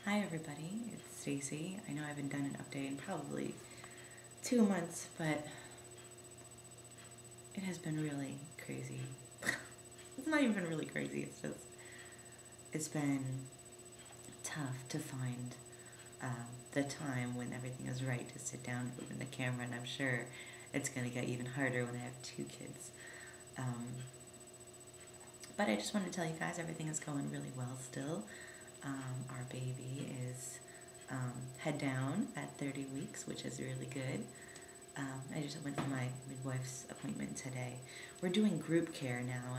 Hi everybody, it's Stacy. I know I haven't done an update in probably 2 months, but it has been really crazy. It's not even really crazy, it's been tough to find the time when everything is right to sit down and open the camera, and I'm sure it's going to get even harder when I have 2 kids. But I just wanted to tell you guys everything is going really well still. Our baby is head down at 30 weeks, which is really good. I just went for my midwife's appointment today. We're doing group care now,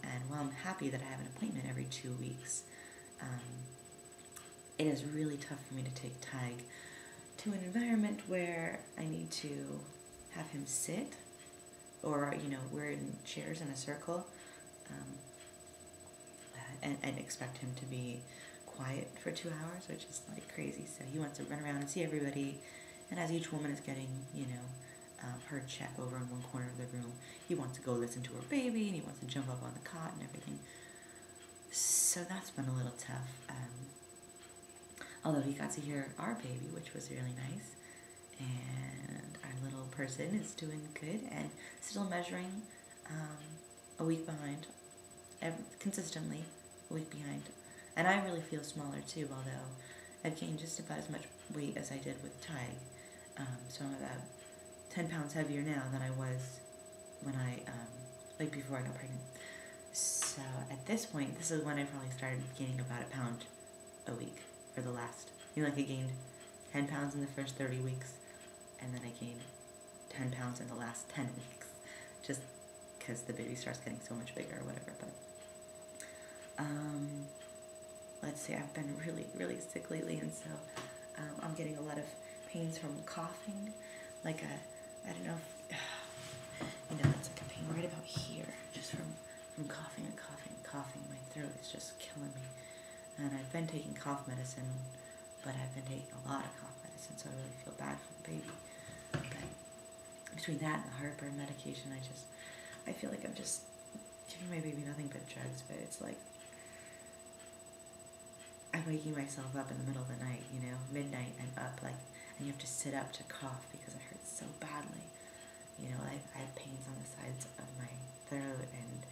and while I'm happy that I have an appointment every 2 weeks, it is really tough for me to take Tig to an environment where I need to have him sit, or we're in chairs in a circle, and expect him to be quiet for 2 hours, which is like crazy. So he wants to run around and see everybody, and as each woman is getting, her check over in one corner of the room, he wants to go listen to her baby, and he wants to jump up on the cot and everything. So that's been a little tough. Although he got to hear our baby, which was really nice, and our little person is doing good and still measuring a week behind, consistently a week behind. And I really feel smaller too, although I've gained just about as much weight as I did with Tig. So I'm about 10 pounds heavier now than I was when before I got pregnant. So at this point, this is when I probably started gaining about a pound a week for the last, I gained 10 pounds in the first 30 weeks, and then I gained 10 pounds in the last 10 weeks, just because the baby starts getting so much bigger or whatever. But let's see, I've been really, really sick lately, and so I'm getting a lot of pains from coughing, I don't know if, it's like a pain right about here, just from coughing and coughing and coughing. My throat is just killing me, and I've been taking cough medicine, but I've been taking a lot of cough medicine, so I really feel bad for the baby. But between that and the heartburn medication, I feel like I'm just giving my baby nothing but drugs, but it's like I'm waking myself up in the middle of the night, midnight, I'm up, and you have to sit up to cough because it hurts so badly. I have pains on the sides of my throat and,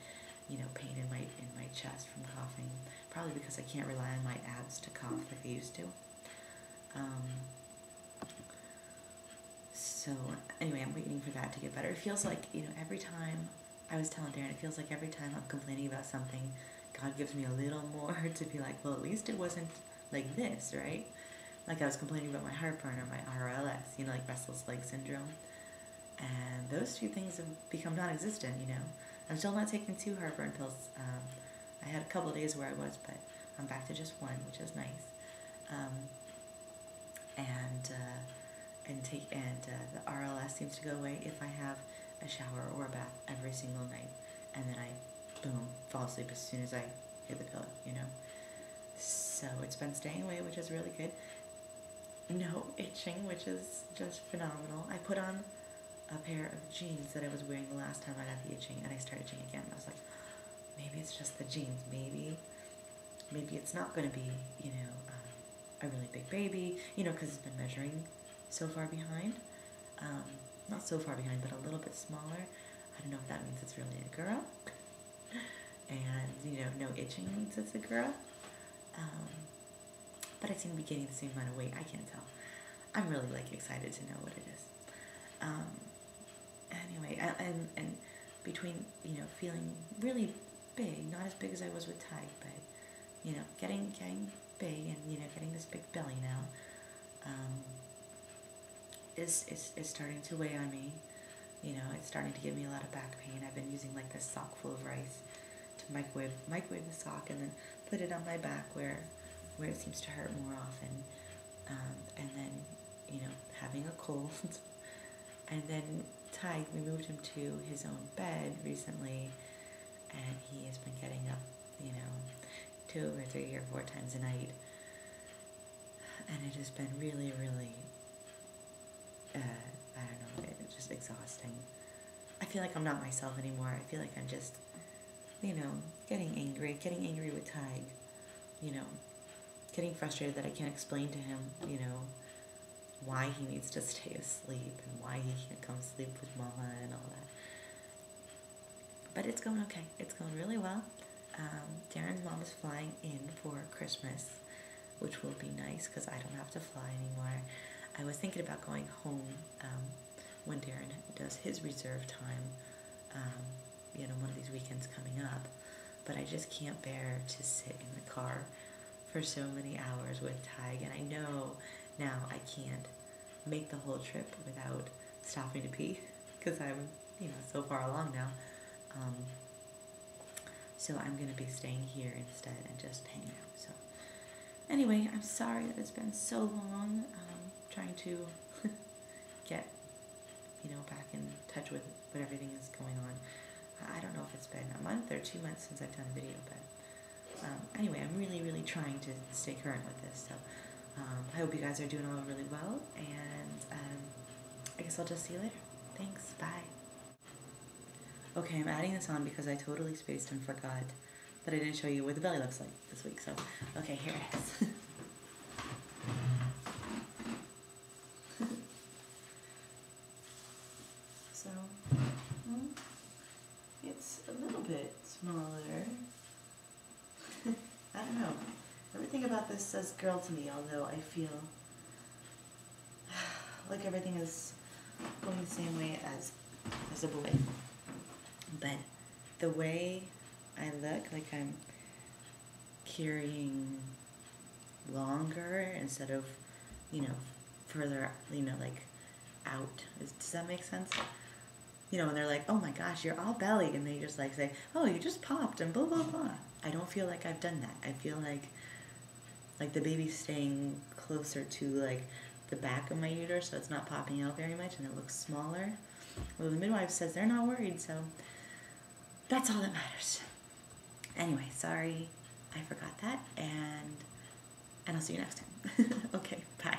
pain in my chest from coughing, probably because I can't rely on my abs to cough like I used to. So anyway, I'm waiting for that to get better. It feels like, every time, I was telling Darren, it feels like every time I'm complaining about something, God gives me a little more to be like, well, at least it wasn't like this, right? Like I was complaining about my heartburn or my RLS, like restless leg syndrome. And those two things have become non-existent, I'm still not taking 2 heartburn pills. I had a couple of days where I was, but I'm back to just 1, which is nice. The RLS seems to go away if I have a shower or a bath every single night, and then I, boom, fall asleep as soon as I hit the pillow, So it's been staying away, which is really good. No itching, which is just phenomenal. I put on a pair of jeans that I was wearing the last time I got the itching, and I started itching again. I was like, maybe it's just the jeans. Maybe it's not going to be, a really big baby, because it's been measuring so far behind. Not so far behind, but a little bit smaller. I don't know if that means it's really a girl. And, no itching means it's a girl. But I seem to be gaining the same amount of weight. I can't tell. I'm really, excited to know what it is. Anyway, and between, feeling really big, not as big as I was with Tig, but, getting big and, getting this big belly now, is starting to weigh on me. It's starting to give me a lot of back pain. I've been using, this sock full of rice to microwave the sock and then put it on my back where it seems to hurt more often. And then, having a cold. And then Tig, we moved him to his own bed recently, and he has been getting up, 2 or 3 or 4 times a night. And it has been really, really, I don't know, it's just exhausting. I feel like I'm not myself anymore. I feel like I'm just, getting angry with Tig, getting frustrated that I can't explain to him, you know, why he needs to stay asleep and why he can't come sleep with mama and all that. But it's going okay. It's going really well. Darren's mom is flying in for Christmas, which will be nice because I don't have to fly anymore. I was thinking about going home when Darren does his reserve time, you know, one of these weekends coming up. But I just can't bear to sit in the car for so many hours with Tig. And I know now I can't make the whole trip without stopping to pee because I'm, you know, so far along now. So I'm going to be staying here instead and just hanging out. So anyway, I'm sorry that it's been so long, trying to get, you know, back in touch with what everything is going on. I don't know if it's been a month or 2 months since I've done a video, but anyway, I'm really, really trying to stay current with this. So I hope you guys are doing all really well, and I guess I'll just see you later. Thanks, bye. Okay, I'm adding this on because I totally spaced and forgot that I didn't show you what the belly looks like this week. So, okay, here it is. So, it's a little bit smaller. I don't know. Everything about this says girl to me, although I feel like everything is going the same way as a boy. But the way I look, like I'm carrying longer instead of, you know, further, you know, like out. Does that make sense? You know, when they're like, oh my gosh, you're all belly, and they just like say, oh, you just popped and blah, blah, blah. I don't feel like I've done that. I feel like the baby's staying closer to like the back of my uterus, so it's not popping out very much and it looks smaller. Well, the midwife says they're not worried, so that's all that matters. Anyway, sorry I forgot that, and I'll see you next time. Okay, bye.